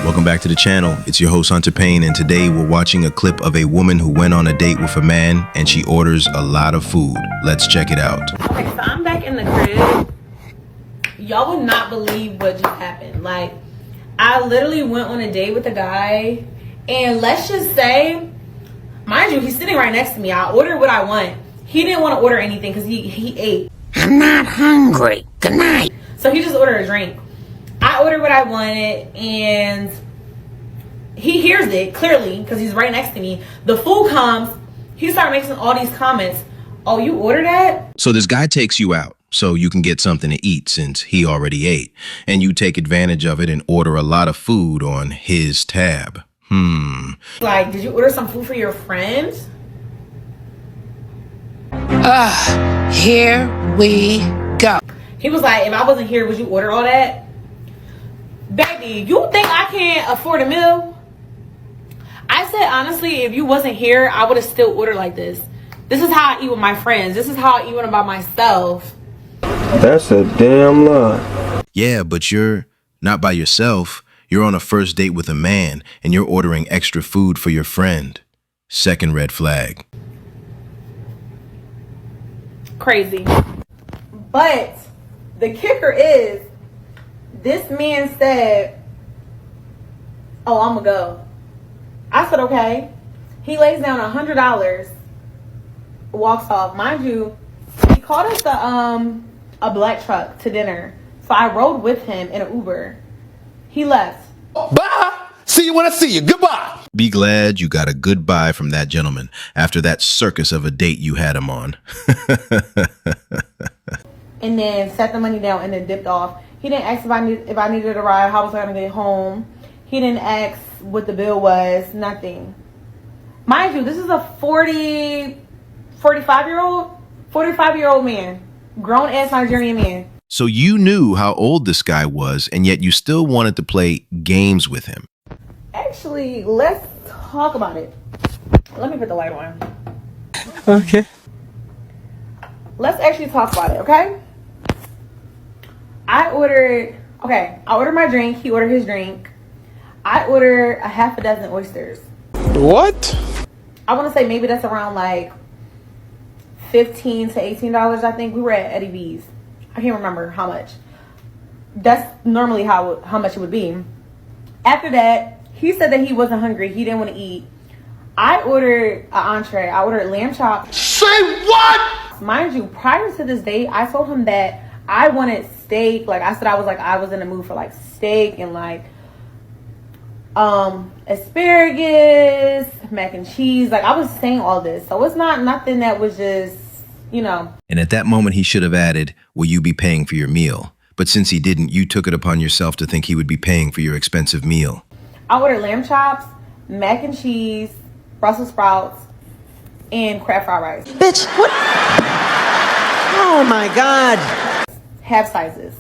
Welcome back to the channel. It's your host Hunter Pane, and today we're watching a clip of a woman who went on a date with a man and she orders a lot of food. Let's check it out. Okay, so I'm back in the crib. Y'all would not believe what just happened. Like, I literally went on a date with a guy, and let's just say, mind you, he's sitting right next to me. I ordered what I want. He didn't want to order anything because he ate. I'm not hungry. Good night. So he just ordered a drink. I ordered what I wanted, and he hears it clearly because he's right next to me. The food comes. He started making all these comments. Oh, you ordered that? So this guy takes you out so you can get something to eat since he already ate, and you take advantage of it and order a lot of food on his tab. Like, did you order some food for your friend? Here we go. He was like, if I wasn't here, would you order all that? Baby, you think I can't afford a meal? I said, honestly, if you wasn't here, I would have still ordered like this. This is how I eat with my friends. This is how I eat when I'm by myself. That's a damn lie. Yeah, but you're not by yourself. You're on a first date with a man and you're ordering extra food for your friend. Second red flag. Crazy. But the kicker is, this man said, oh, I'm gonna go. I said, okay. He lays down $100, walks off. Mind you, he called us a black truck to dinner. So I rode with him in an Uber. He left. Bye. See you when I see you. Goodbye. Be glad you got a goodbye from that gentleman after that circus of a date you had him on. And then set the money down and then dipped off. He didn't ask if I needed a ride, how was I going to get home. He didn't ask what the bill was, nothing. Mind you, this is a 45-year-old man, grown-ass Nigerian man. So you knew how old this guy was, and yet you still wanted to play games with him. Actually, let's talk about it. Let me put the light on. Okay. Let's actually talk about it, okay? I ordered my drink. He ordered his drink. I ordered a half a dozen oysters. What? I want to say maybe that's around like $15 to $18, I think. We were at Eddie V's. I can't remember how much. That's normally how much it would be. After that, he said that he wasn't hungry. He didn't want to eat. I ordered an entree. I ordered lamb chops. Say what? Mind you, prior to this date, I told him that I wanted steak. Like I said, I was in the mood for like steak and like asparagus, mac and cheese. Like I was saying all this. So it's not nothing that was just, you know. And at that moment, he should have added, will you be paying for your meal? But since he didn't, you took it upon yourself to think he would be paying for your expensive meal. I ordered lamb chops, mac and cheese, Brussels sprouts, and crab fried rice. Bitch, what? Oh my God. Half sizes.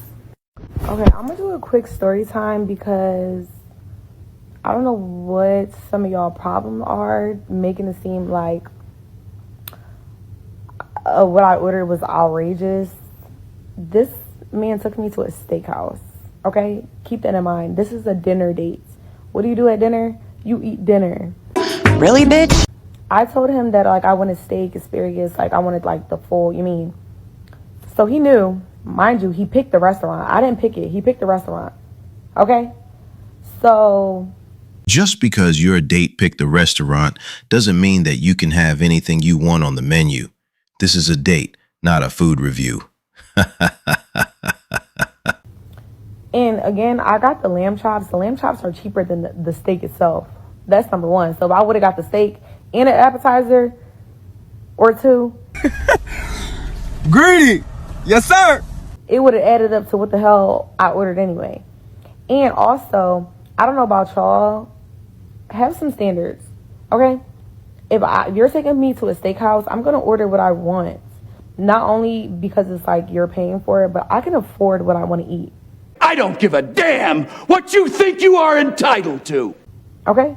Okay, I'm gonna do a quick story time because I don't know what some of y'all problems are, making it seem like what I ordered was outrageous. This man took me to a steakhouse, okay? Keep that in mind. This is a dinner date. What do you do at dinner? You eat dinner. Really, bitch? I told him that, like, I wanted steak, asparagus, like, I wanted, like, the full, So he knew, mind you, he picked the restaurant. I didn't pick it. He picked the restaurant, okay? So just because your date picked the restaurant doesn't mean that you can have anything you want on the menu. This is a date, not a food review. And again, I got the lamb chops. The lamb chops are cheaper than the steak itself. That's number one. So if I would have got the steak and an appetizer or two. Greedy. Yes, sir. It would have added up to what the hell I ordered anyway. And also, I don't know about y'all, have some standards, okay? If you're taking me to a steakhouse, I'm going to order what I want. Not only because it's like you're paying for it, but I can afford what I want to eat. I don't give a damn what you think you are entitled to. Okay?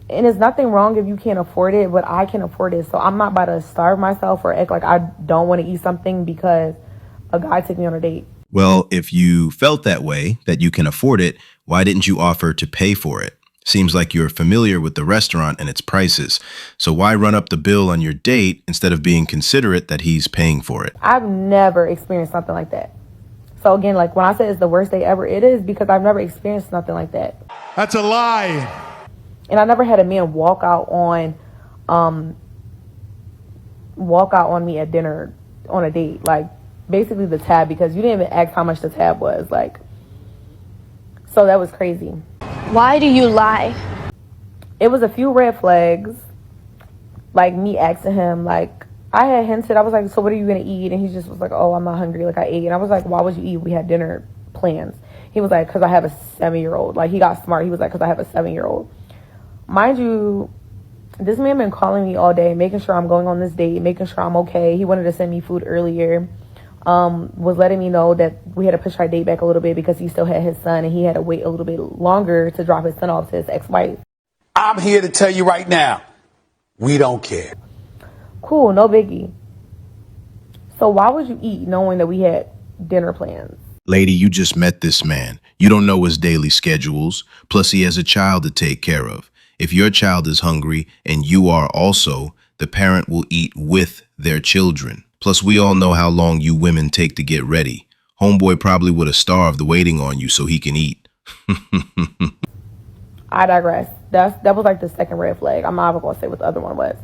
And there's nothing wrong if you can't afford it, but I can afford it. So I'm not about to starve myself or act like I don't want to eat something because a guy took me on a date. Well, if you felt that way, that you can afford it, Why didn't you offer to pay for it? Seems like you're familiar with the restaurant and its prices. So why run up the bill on your date instead of being considerate that he's paying for it? I've never experienced something like that. So again, like when I say it's the worst day ever, it is because I've never experienced nothing like that. That's a lie. And I never had a man walk out on me at dinner on a date. Like basically the tab, because you didn't even ask how much the tab was. Like, so that was crazy. Why do you lie? It was a few red flags. Like me asking him, like I had hinted, I was like, so what are you gonna eat? And he just was like, oh, I'm not hungry, like I ate. And I was like, why would you eat? We had dinner plans. He was like, because I have a 7-year-old. Like he got smart. He was like, because I have a 7-year-old. Mind you, this man been calling me all day, making sure I'm going on this date, making sure I'm okay. He wanted to send me food earlier. Was letting me know that we had to push our date back a little bit because he still had his son and he had to wait a little bit longer to drop his son off to his ex-wife. I'm here to tell you right now, we don't care. Cool, no biggie. So why would you eat knowing that we had dinner plans? Lady, you just met this man. You don't know his daily schedules. Plus, he has a child to take care of. If your child is hungry and you are also, the parent will eat with their children. Plus, we all know how long you women take to get ready. Homeboy probably would have starved waiting on you so he can eat. I digress. That was like the second red flag. I'm not even going to say what the other one was.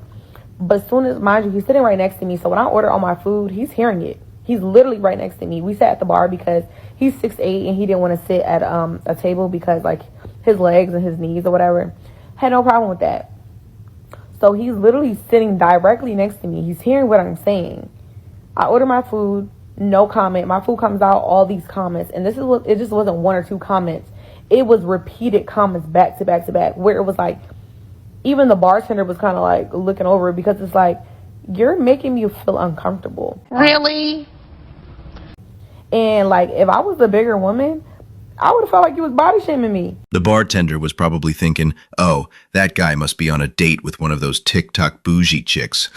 But as soon as, mind you, he's sitting right next to me. So when I order all my food, he's hearing it. He's literally right next to me. We sat at the bar because he's 6'8" and he didn't want to sit at a table because like his legs and his knees or whatever. Had no problem with that. So he's literally sitting directly next to me. He's hearing what I'm saying. I order my food, no comment. My food comes out, all these comments. And this is what, it just wasn't one or two comments. It was repeated comments back to back to back, where it was like, even the bartender was kind of like looking over it because it's like, you're making me feel uncomfortable. Really? And like, if I was a bigger woman, I would have felt like you was body shaming me. The bartender was probably thinking, oh, that guy must be on a date with one of those TikTok bougie chicks.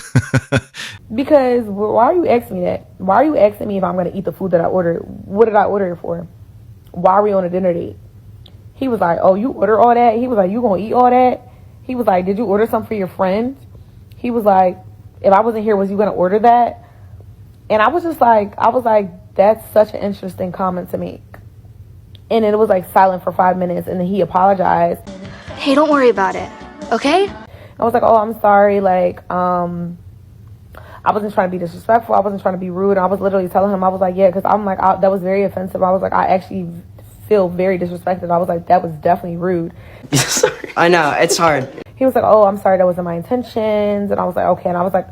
Because why are you asking me that? Why are you asking me if I'm going to eat the food that I ordered? What did I order it for? Why are we on a dinner date? He was like, oh, you order all that? He was like, you going to eat all that? He was like, did you order something for your friend? He was like, if I wasn't here, was you going to order that? And I was like, that's such an interesting comment to make. And it was like silent for 5 minutes, and then he apologized. Hey, don't worry about it, okay? I was like, oh, I'm sorry. Like, I wasn't trying to be disrespectful. I wasn't trying to be rude. And I was literally telling him, I was like, yeah, because I'm like, that was very offensive. I was like, I actually feel very disrespected. I was like, that was definitely rude. Sorry. I know, it's hard. He was like, oh, I'm sorry, that wasn't my intentions. And I was like, okay. And I was like,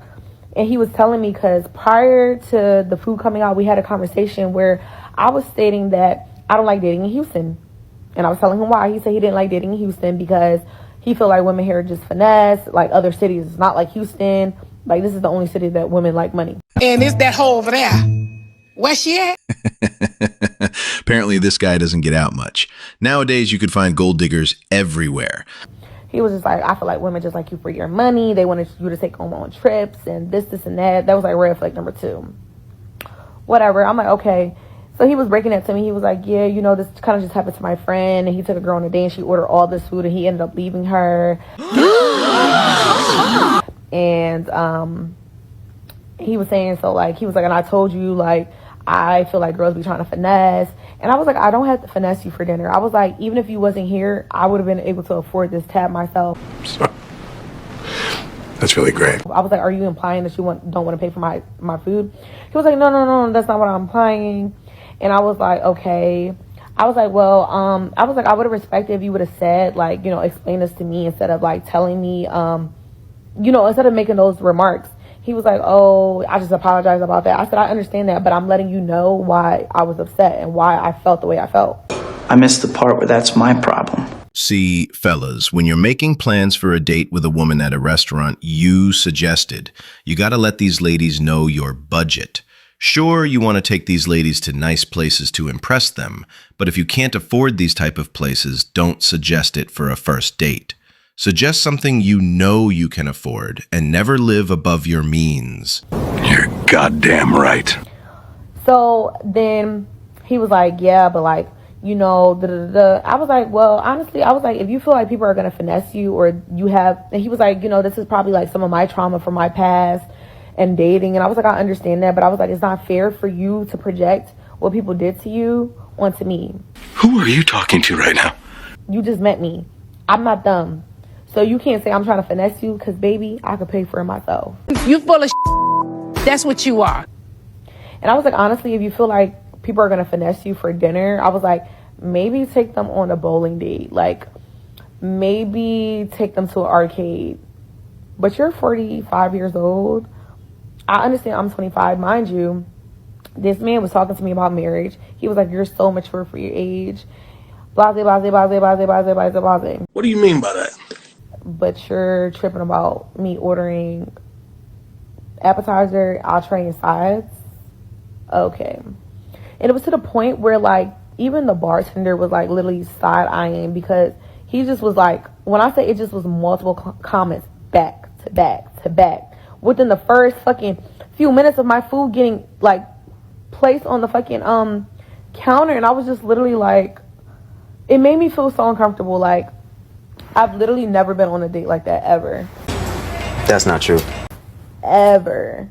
and he was telling me, because prior to the food coming out, we had a conversation where I was stating that I don't like dating in Houston. And I was telling him why. He said he didn't like dating in Houston because he felt like women here are just finesse, like other cities. It's not like Houston. Like, this is the only city that women like money. And it's that hole over there. Where's she at? Apparently, this guy doesn't get out much. Nowadays, you could find gold diggers everywhere. He was just like, I feel like women just like you for your money. They wanted you to take them on trips and this, and that. That was like red flag number 2. Whatever. I'm like, okay. So he was breaking it to me. He was like, yeah, you know, this kind of just happened to my friend. And he took a girl on a date and she ordered all this food and he ended up leaving her. And he was saying, so like, he was like, and I told you, like, I feel like girls be trying to finesse. And I was like, I don't have to finesse you for dinner. I was like, even if you wasn't here, I would have been able to afford this tab myself. So, that's really great. I was like, are you implying that you don't want to pay for my food? He was like, no, that's not what I'm implying. And I was like, okay. I was like, well, I was like, I would have respected if you would have said, like, you know, explain this to me instead of like telling me, you know, instead of making those remarks. He was like, oh, I just apologize about that. I said, I understand that, but I'm letting you know why I was upset and why I felt the way I felt. I missed the part where that's my problem. See, fellas, when you're making plans for a date with a woman at a restaurant you suggested, you got to let these ladies know your budget. Sure, you want to take these ladies to nice places to impress them, but if you can't afford these type of places, don't suggest it for a first date. Suggest something you know you can afford and never live above your means. You're goddamn right. So then he was like, yeah, but like, you know, I was like, well, honestly, I was like, if you feel like people are going to finesse you or you have, and he was like, you know, this is probably like some of my trauma from my past and dating. And I was like, I understand that, but I was like, it's not fair for you to project what people did to you onto me. Who are you talking to right now? You just met me. I'm not dumb. So you can't say I'm trying to finesse you because, baby, I could pay for it myself. You full of That's what you are. And I was like, honestly, if you feel like people are going to finesse you for dinner, I was like, maybe take them on a bowling date. Like, maybe take them to an arcade. But you're 45 years old. I understand I'm 25. Mind you, this man was talking to me about marriage. He was like, you're so mature for your age. Blase, blase, blase, blase, blase, blase, blase. What do you mean by that? But you're tripping about me ordering appetizer, entree, and sides. Okay. And it was to the point where, like, even the bartender was, like, literally side-eyeing because he just was like, when I say it just was multiple comments back to back to back. Within the first fucking few minutes of my food getting, like, placed on the fucking counter, and I was just literally like, it made me feel so uncomfortable. Like, I've literally never been on a date like that ever. That's not true. Ever.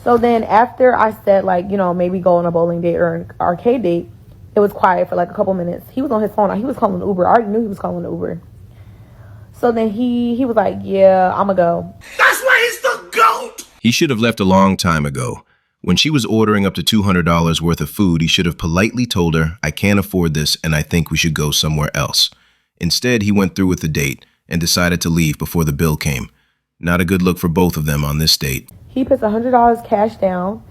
So then after I said, like, you know, maybe go on a bowling date or an arcade date, it was quiet for like a couple minutes. He was on his phone. He was calling Uber. I already knew he was calling Uber. So then he was like, yeah, I'ma go. That's why he's the GOAT! He should have left a long time ago. When she was ordering up to $200 worth of food, he should have politely told her, I can't afford this and I think we should go somewhere else. Instead, he went through with the date and decided to leave before the bill came. Not a good look for both of them on this date. He puts $100 cash down,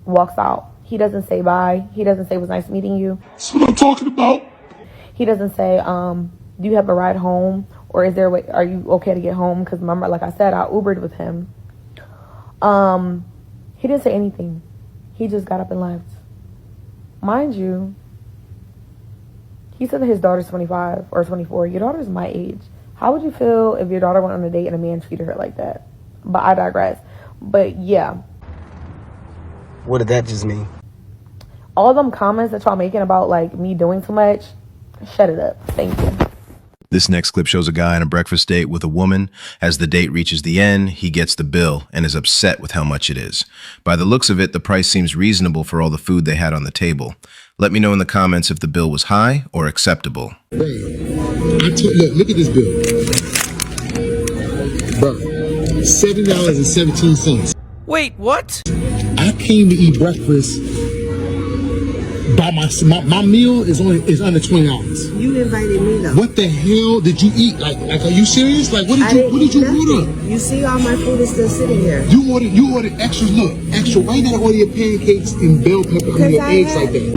walks out. He doesn't say bye. He doesn't say it was nice meeting you. That's what I'm talking about. He doesn't say, do you have a ride home? Or is there a way, are you okay to get home? Because remember, like I said, I Ubered with him. He didn't say anything. He just got up and left. Mind you, he said that his daughter's 25 or 24. Your daughter's my age. How would you feel if your daughter went on a date and a man treated her like that? But I digress. But yeah. What did that just mean? All them comments that y'all making about like me doing too much, shut it up. Thank you. This next clip shows a guy on a breakfast date with a woman. As the date reaches the end, he gets the bill and is upset with how much it is. By the looks of it, the price seems reasonable for all the food they had on the table. Let me know in the comments if the bill was high or acceptable. Look at this bill. Bro, $7.17. Wait, what? I came to eat breakfast. By my meal is under $20. You invited me though. What the hell did you eat? Like are you serious? Like what did you order? You see all my food is still sitting here. You ordered extras. Look, extra. Why you gotta order your pancakes and bell pepper and your eggs like that?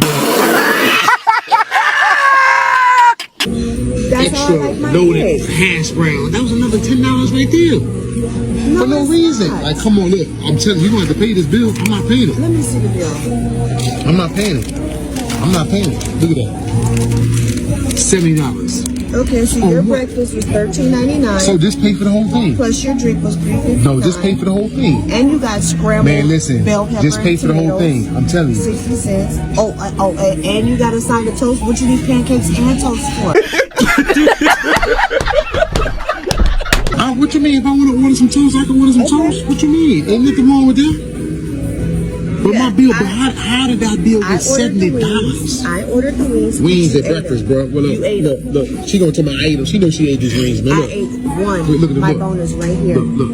That's Extra all I like my loaded eggs. hash brown. That was another $10 right there. For no reason. Not. Like, come on, look. I'm telling you, you're gonna have to pay this bill. I'm not paying it. Let me see the bill. I'm not paying it. I'm not paying it. Look at that. $70. Okay, so your breakfast was $13.99. So just pay for the whole thing. Plus your drink was $3.59. No, just pay for the whole thing. And you got scrambled. Man, listen. Bell pepper Just pay for the whole thing. I'm telling you. 60 cents. And you got a side of toast. What you need pancakes and toast for? What you mean? If I want to order some toast, I can order some toast. What you mean? Ain't nothing wrong with that. But my bill, how did that bill get $70? I ordered the wings. Wings at breakfast, bro. Well, look, she gonna tell me I ate them. She knows she ate these wings, man. Look. I ate one. Look, My bone is right here. Look.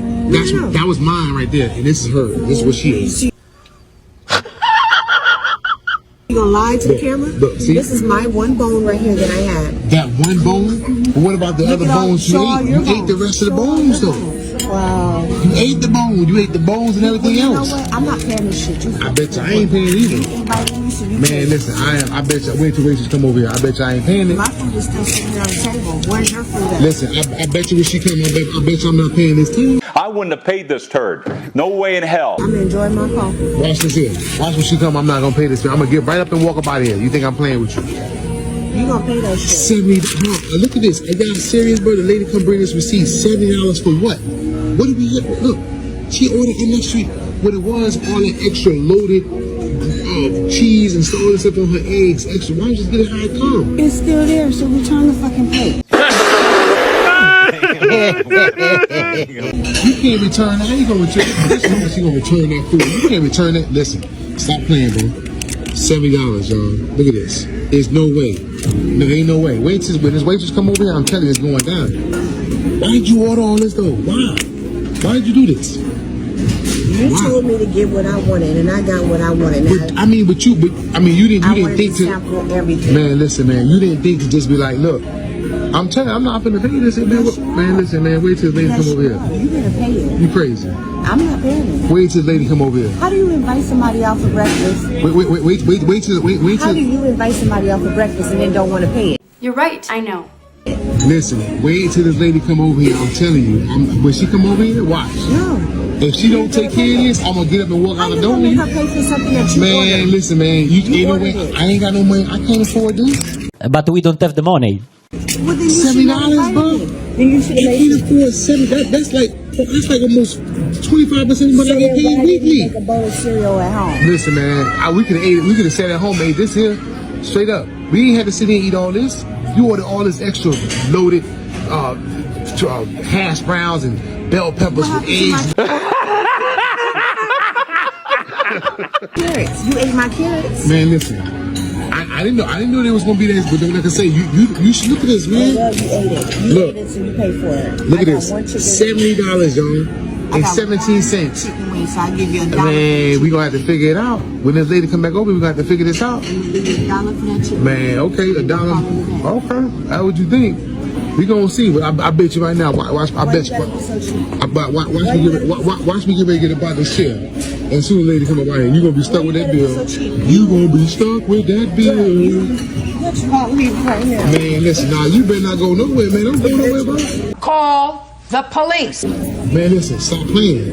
That was mine right there, and this is her. This is what she ate. You gonna lie to the camera? Look, see? This is my one bone right here that I had. That one bone? But what about the other bones you ate? You ate the rest of the bones, though. Wow. You ate the bone. You ate the bones and everything else. You know what? I'm not paying this shit. I bet you I ain't paying either. Man, listen, I bet you, wait till Rachel come over here. I bet you I ain't paying it. My food is still sitting here on the table. Where's your food at? Listen, I bet you when she come, I bet you I'm not paying this too. I wouldn't have paid this turd. No way in hell. I'm enjoying my coffee. Watch this here. Watch when she come, I'm not gonna pay this. I'm gonna get right up and walk up out of here. You think I'm playing with you? You gonna pay that shit. $70. Look at this. I got serious, bro. The lady come bring this receipt. $70 for what? What did we get? Look, she ordered an extra. What it was, all that extra loaded cheese and all this stuff on her eggs extra. Why don't you just get it how it comes? It's still there, so return the fucking plate. You can't return. How you gonna return? This is how you gonna return that food. You can't return that. Listen, stop playing, bro. $70, y'all. Look at this. There's no way. No, ain't no way. Wait till when this waitress come over here, I'm telling you, it's going down. Why did you order all this though? Why? Why did you do this? You told me to get what I wanted, and I got what I wanted. But, you didn't think to sample everything. Man, listen, man, you didn't think to just be like, look, I'm telling you, I'm not finna pay this, man. Man, listen, man, wait till the lady come over here. You gonna pay it. You crazy? I'm not paying it. Wait till the lady come over here. How do you invite somebody out for breakfast? Wait till. How do you invite somebody out for breakfast and then don't want to pay it? You're right, I know. Listen, wait till this lady come over here. I'm telling you, when she come over here, watch. No. If she don't take care of this, I'm gonna get up and walk out the door. Make her pay for something that you man, ordered. Listen, man, you ain't no way. I ain't got no money. I can't afford this. But we don't have the money. Well, then $70, bro. Then you should have made can't afford $70. That's like almost 25% of what I get paid weekly. Make a bowl of cereal at home. Listen, man, we could have sat at home, made this here straight up. We ain't had to sit here and eat all this. You ordered all this extra loaded hash browns and bell peppers with eggs. Carrots. You ate my carrots. Man, listen. I didn't know there was gonna be this, but like I say, you should look at this, man. Well, you ate it. You ate it, so you paid for it. Look at this. $70, y'all, and 17 cents. Chicken wings, so I give you $1. Man, we gonna have to figure it out. When this lady come back over, we gonna have to figure this out. $1 for that chicken. Man, okay, $1. Okay, how would you think? We gonna see, but I bet you right now. Watch, I bet you. Watch me get ready to get about this chair. And soon the lady come up right here, you gonna be stuck with that bill. You gonna be stuck with that bill. Man, listen, now you better not go nowhere, man. Don't go nowhere, bro. Call the police. Man, listen, stop playing.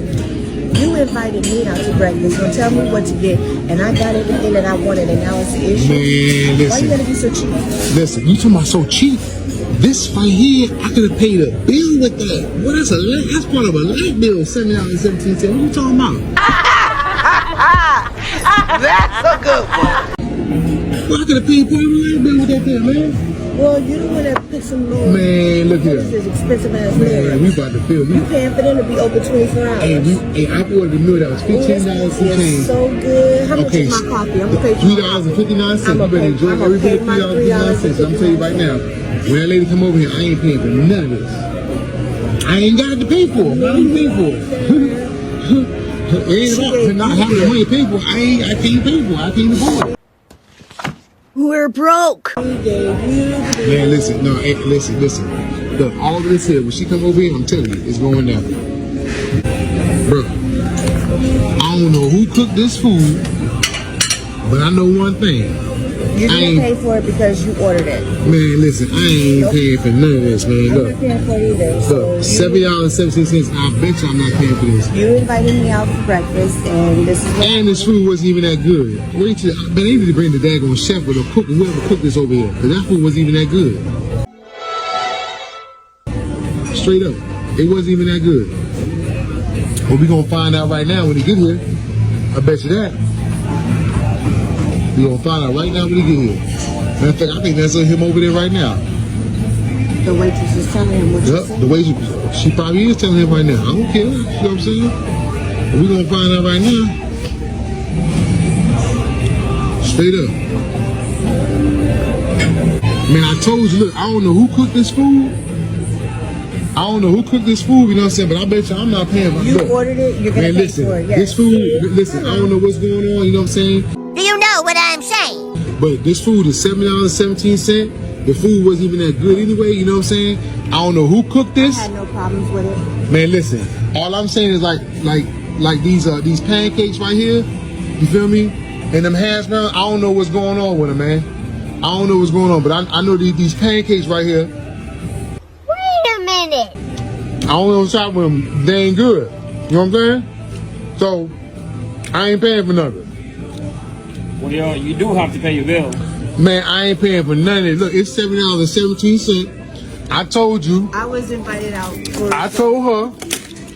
You invited me out to breakfast. Don't tell me what to get, and I got everything that I wanted, and now it's the issue. Man, listen. Why you gotta be so cheap? Listen, you talking about so cheap? This right here, I could have paid a bill with that. Well, that's part of a light bill, $7.17. What are you talking about? That's a good one. Well, I could have paid part of a light bill with that there, man. Well, you don't want to put some little... Man, look here. This is expensive ass man, we about to fill me. You paying for them to be open 24 hours. Hey, I ordered a meal that was $15 for change. It's so good. How much is my coffee? I'm going to pay $3.59. You better enjoy every bit of $3.59. I'm telling you right now, when that lady come over here, I ain't paying for none of this. I ain't got it to pay for. I ain't pay for it. It ain't about not having the money to pay for it. I can't pay for it. I can't afford it. We're broke. Man, listen. No, listen. Look, all of this here, when she come over here, I'm telling you, it's going down. Bro, I don't know who cooked this food, but I know one thing. You didn't pay for it because you ordered it. Man, listen, I ain't paying for none of this, man. Look, I'm not paying for it either. Look, $7.17. I bet you I'm not paying for this. You invited me out for breakfast, and this is. And this food wasn't even that good. Wait till they need to bring the daggone chef or the cook, whoever cooked this over here, because that food wasn't even that good. Straight up, it wasn't even that good. But we gonna find out right now when he get here. I bet you that. We gonna find out right now when he get here. Matter of fact, I think that's him over there right now. The waitress is telling him what you said? The waitress, she probably is telling him right now. I don't care. You know what I'm saying? But we gonna find out right now. Straight up. Man, I told you, look, I don't know who cooked this food. I don't know who cooked this food, you know what I'm saying? But I bet you I'm not paying for it. You ordered it, you're gonna pay for it, yes. This food, listen, I don't know what's going on, you know what I'm saying? Do you know what I'm saying? But this food is $7.17. The food wasn't even that good anyway, you know what I'm saying? I don't know who cooked this. I had no problems with it. Man, listen, all I'm saying is like these pancakes right here, you feel me? And them hash browns, I don't know what's going on with them, man. I don't know what's going on, but I know these pancakes right here. Wait a minute. I don't know what's up with them. They ain't good. You know what I'm saying? So, I ain't paying for nothing. Well, you do have to pay your bill. Man, I ain't paying for none of it. Look, it's $7.17. I told you. I was invited out. I told her.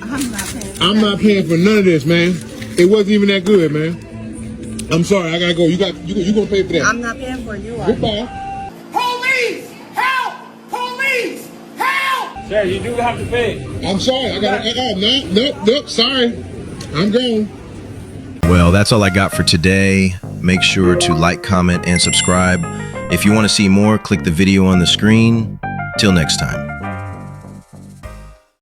I'm not paying. I'm not paying for none of this, man. It wasn't even that good, man. I'm sorry, I gotta go. You gonna pay for that. I'm not paying for it. You are. Goodbye. Police! Help! Police! Help! Sir, you do have to pay. I'm sorry. I gotta. Nope. Sorry. I'm gone. Well, that's all I got for today. Make sure to like, comment, and subscribe. If you want to see more, click the video on the screen. Till next time.